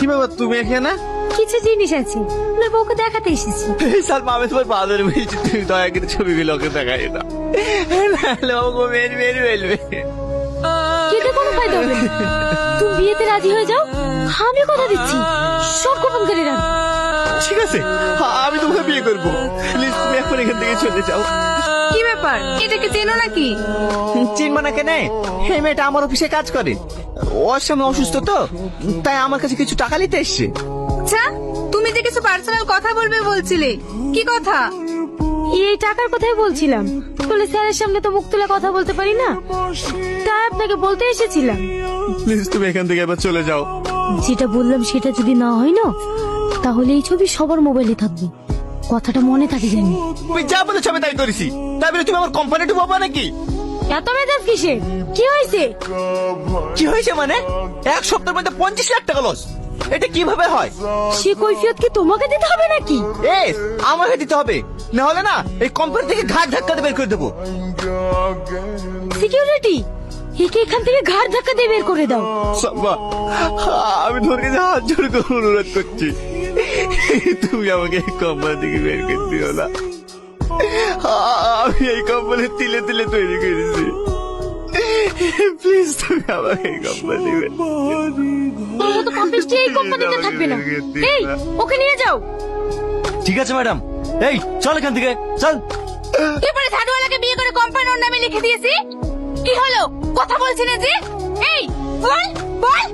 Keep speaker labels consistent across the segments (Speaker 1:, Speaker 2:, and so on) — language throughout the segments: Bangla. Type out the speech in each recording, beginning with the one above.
Speaker 1: কি ব্যাপার তুমি এখানে?
Speaker 2: কিছু জিনিস আছে তোর বউকে দেখাতে এসেছি।
Speaker 1: সালমা আমি তোমার বাজার মিলছি, তুমি দয়া করে ছবিগুলো ওকে দেখাই না, নাহলে আমাকে মেরে মেরে ফেলবে।
Speaker 2: কেটে কোনো ফায়দা হবে না। তুমি বিয়েতে রাজি হয়ে যাও, আমি কথা দিচ্ছি সব গোপন করে রাখ।
Speaker 1: ঠিক আছে, আমি তোমাকে বিয়ে করবো। প্লিজ তুমি এখন এখান থেকে চলে যাও।
Speaker 3: কি ব্যাপার, এটাকে চেনো নাকি?
Speaker 1: চিনবা না কেন? এই মেয়েটা আমার অফিসে কাজ করে, ওর স্বামী অসুস্থ তো, তাই আমার কাছে কিছু টাকা নিতে এসছে।
Speaker 3: আচ্ছা, তুমি যে কিছু পার্সোনাল কথা বলবে বলছিলে, কি কথা?
Speaker 2: এই টাকার কথাই বলছিলাম, বলে স্যারের সামনে তো মুখ তুলে কথা বলতে পারি না, তাই আপনাকে বলতে এসেছিলাম।
Speaker 1: প্লিজ তুমি এখান থেকে এবার চলে যাও।
Speaker 2: যেটা বললাম সেটা যদি না হয় না, তাহলে এই ছবি সবার মোবাইলে থাকবে, কথাটা মনে থাকে জানি।
Speaker 1: তুমি যা বলেছো আমি তাই করেছি, তাই বলে তুমি আমার কোম্পানি ডুবাবো নাকি?
Speaker 2: এত মেজাজ কিসে? কি হয়েছে?
Speaker 1: কি হয়েছে মানে? এক সপ্তাহের মধ্যে 25 লাখ টাকা লস, এটা কিভাবে হয়?
Speaker 2: সে কৈফিয়ত কি তোমাকে দিতে হবে নাকি?
Speaker 1: আমাকে দিতে হবে, না হলে না এই কোম্পানি থেকে ঘাট ধাক্কা দিয়ে বের করে দেবো।
Speaker 2: সিকিউরিটি, একে এখান থেকে ঘাড় ধাক্কা দিয়ে বের করে দাও।
Speaker 1: সাম্বা, আমি তোর কাছে হাত জোড় করে অনুরোধ করছি, তুমি আমাকে এই কোম্পানি থেকে বের করে দিও না। আমি এই কোম্পানি তিলে তিলে তৈরি করেছি, প্লিজ তুমি আমাকে এই কোম্পানি
Speaker 2: তোর মতো পাপিষ্টি এই কোম্পানিতে থাকবে না। এই, ওকে নিয়ে যাও।
Speaker 1: ঠিক আছে ম্যাডাম, এই চল এখান থেকে চল।
Speaker 3: এবারে ঝাড়ুওয়ালাকে বিয়ে করে কোম্পানির নামে লিখে দিয়েছি। কি হলো, কথা বলছি না যে? এই বল বল,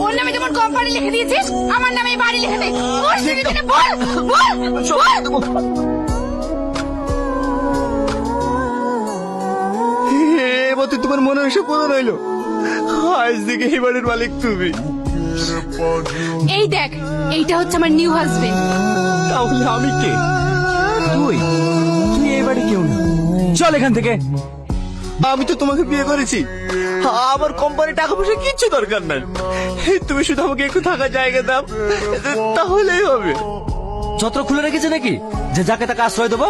Speaker 3: ওর নামে যেমন কোম্পানি লিখে দিয়েছিস, আমার নামে এই বাড়ি লিখে দে। ওর সিভি থেকে বল বল বল।
Speaker 1: এবার তো তোমার মনে এসে পূরণ হইলো, আজ থেকে এই বাড়ির মালিক তুমি।
Speaker 3: এই দেখ, এইটা হচ্ছে আমার নিউ হাজবেন্ড।
Speaker 1: তাহলে আমি কে? তুই তুই এই বাড়ি কেউ না, চল এখান থেকে। আমি তো তোমাকে বিয়ে করেছি, আমার কোম্পানির টাকা পয়সা কিচ্ছু দরকার নাই, তুমি শুধু আমাকে একটু থাকার জায়গা দাও, তাহলেই হবে।
Speaker 4: ছত্র খুলে রেখেছে নাকি যে যাকে তাকে আশ্রয় দেবো?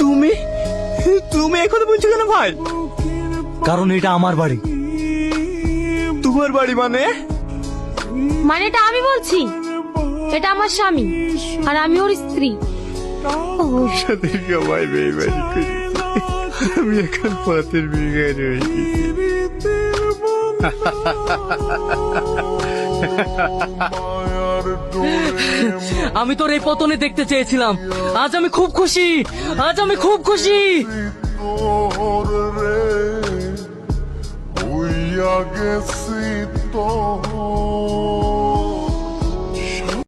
Speaker 1: তুমি তুমি এখন বলছো কেন ভাই?
Speaker 4: কারণ এটা আমার বাড়ি।
Speaker 1: তোমার বাড়ি মানে?
Speaker 2: মানেটা আমি বলছি, এটা আমার স্বামী আর আমি ওর স্ত্রী।
Speaker 1: ওর সাথে সবাই বেইমানি করেছে, আমি এখন পথের বিঘায় রয়েছি।
Speaker 4: আমি তোর এই পতনে দেখতে চেয়েছিলাম, আজ আমি খুব খুশি, আজ আমি খুব খুশি।
Speaker 5: Voy a que si todo